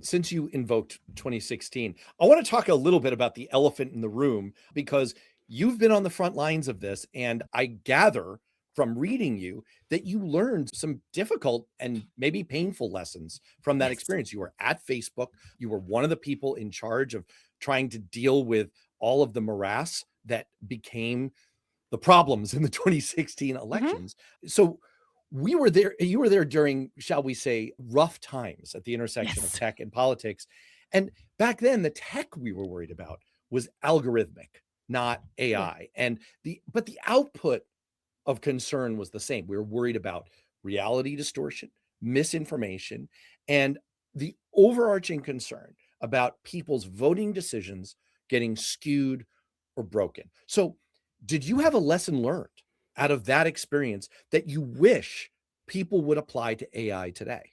Since you invoked 2016, I want to talk a little bit about the elephant in the room because you've been on the front lines of this. And I gather from reading you that you learned some difficult and maybe painful lessons from that Yes. experience. You were at Facebook, you were one of the people in charge of trying to deal with all of the morass that became the problems in the 2016 Mhm. elections. So you were there during, shall we say, rough times at the intersection of Yes. tech and politics. And back then, the tech we were worried about was algorithmic, not Yeah. AI. But the output of concern was the same. We were worried about reality distortion, misinformation, and the overarching concern about people's voting decisions getting skewed or broken. So, did you have a lesson learned out of that experience that you wish people would apply to AI today?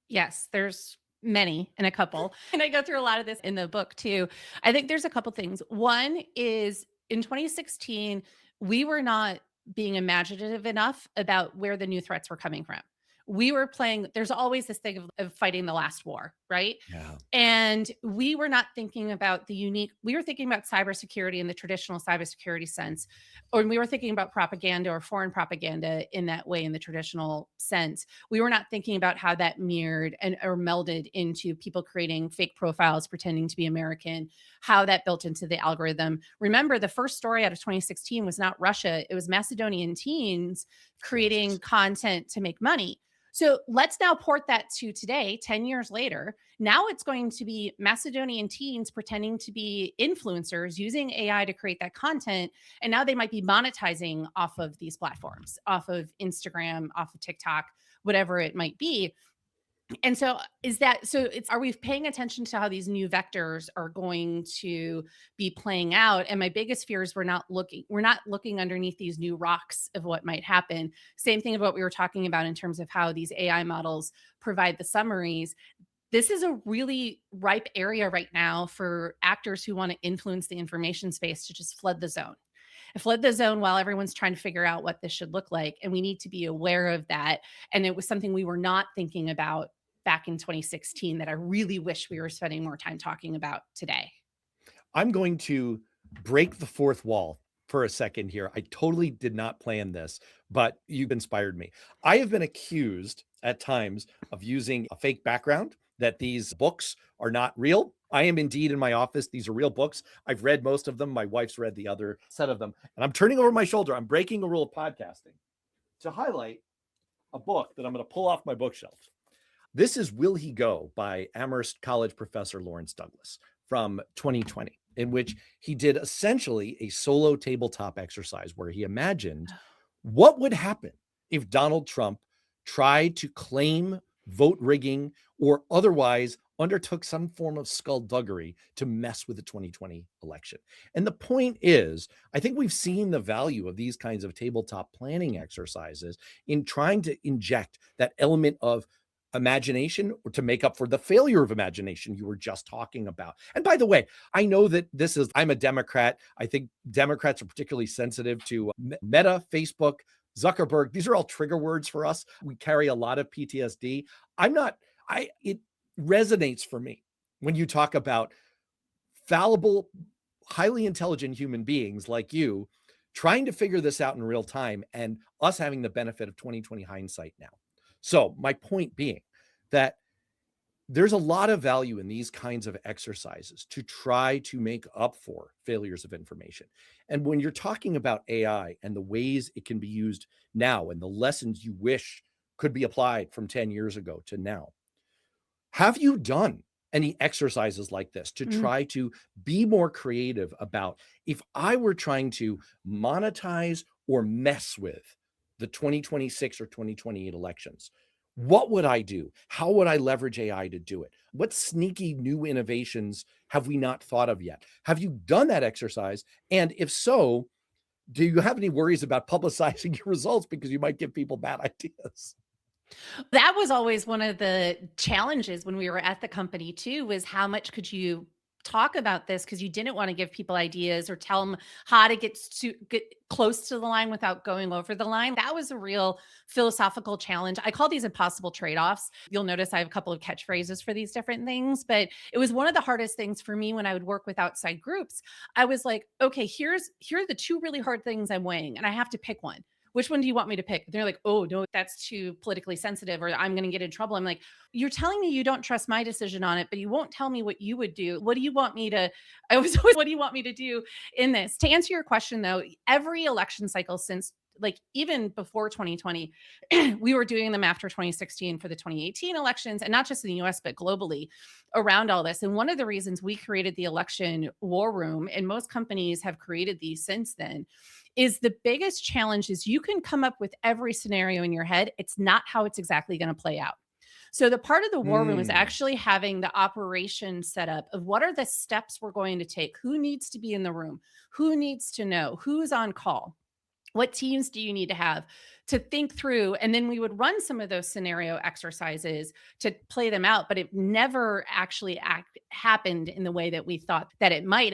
Yes, there's many and a couple. And I go through a lot of this in the book too. I think there's a couple things. One is in 2016, we were not being imaginative enough about where the new threats were coming from. We were playing, there's always this thing of fighting the last war, right? Yeah. And we were not thinking about the unique, we were thinking about cybersecurity in the traditional cybersecurity sense, or we were thinking about propaganda or foreign propaganda in that way in the traditional sense. We were not thinking about how that mirrored and or melded into people creating fake profiles pretending to be American, how that built into the algorithm. Remember, the first story out of 2016 was not Russia, it was Macedonian teens creating Yes. content to make money. So let's now port that to today, 10 years later. Now it's going to be Macedonian teens pretending to be influencers using AI to create that content. And now they might be monetizing off of these platforms, off of Instagram, off of TikTok, whatever it might be. And so is that so it's are we paying attention to how these new vectors are going to be playing out? And my biggest fear is we're not looking underneath these new rocks of what might happen. Same thing of what we were talking about in terms of how these AI models provide the summaries. This is a really ripe area right now for actors who want to influence the information space to just flood the zone. Flood the zone while everyone's trying to figure out what this should look like. And we need to be aware of that. And it was something we were not thinking about back in 2016 that I really wish we were spending more time talking about today. I'm going to break the fourth wall for a second here. I totally did not plan this, but you've inspired me. I have been accused at times of using a fake background, that these books are not real. I am indeed in my office. These are real books. I've read most of them. My wife's read the other set of them. And I'm turning over my shoulder. I'm breaking a rule of podcasting to highlight a book that I'm going to pull off my bookshelf. This is Will He Go by Amherst College professor Lawrence Douglas from 2020, in which he did essentially a solo tabletop exercise where he imagined what would happen if Donald Trump tried to claim vote rigging or otherwise undertook some form of skullduggery to mess with the 2020 election. And the point is, I think we've seen the value of these kinds of tabletop planning exercises in trying to inject that element of imagination or to make up for the failure of imagination you were just talking about. And by the way, I know that I'm a Democrat. I think Democrats are particularly sensitive to Meta, Facebook, Zuckerberg. These are all trigger words for us. We carry a lot of PTSD. It resonates for me when you talk about fallible, highly intelligent human beings like you trying to figure this out in real time and us having the benefit of 2020 hindsight now. So, my point being that there's a lot of value in these kinds of exercises to try to make up for failures of information. And when you're talking about AI and the ways it can be used now and the lessons you wish could be applied from 10 years ago to now, have you done any exercises like this to Mm. try to be more creative about if I were trying to monetize or mess with the 2026 or 2028 elections? What would I do? How would I leverage AI to do it? What sneaky new innovations have we not thought of yet? Have you done that exercise? And if so, do you have any worries about publicizing your results because you might give people bad ideas? That was always one of the challenges when we were at the company too, was how much could you talk about this because you didn't want to give people ideas or tell them how to get close to the line without going over the line. That was a real philosophical challenge. I call these impossible trade-offs. You'll notice I have a couple of catchphrases for these different things, but it was one of the hardest things for me when I would work with outside groups. I was like, okay, here are the two really hard things I'm weighing, and I have to pick one. Which one do you want me to pick? They're like, oh, no, that's too politically sensitive, or I'm going to get in trouble. I'm like, you're telling me you don't trust my decision on it, but you won't tell me what you would do. What do you want me to? I was always, what do you want me to do in this? To answer your question, though, every election cycle since like even before 2020, we were doing them after 2016 for the 2018 elections, and not just in the US, but globally around all this. And one of the reasons we created the election war room, and most companies have created these since then, is the biggest challenge is you can come up with every scenario in your head. It's not how it's exactly going to play out. So the part of the war room is Mm. actually having the operation set up of what are the steps we're going to take, who needs to be in the room, who needs to know, who's on call, what teams do you need to have to think through. And then we would run some of those scenario exercises to play them out, but it never actually happened in the way that we thought that it might.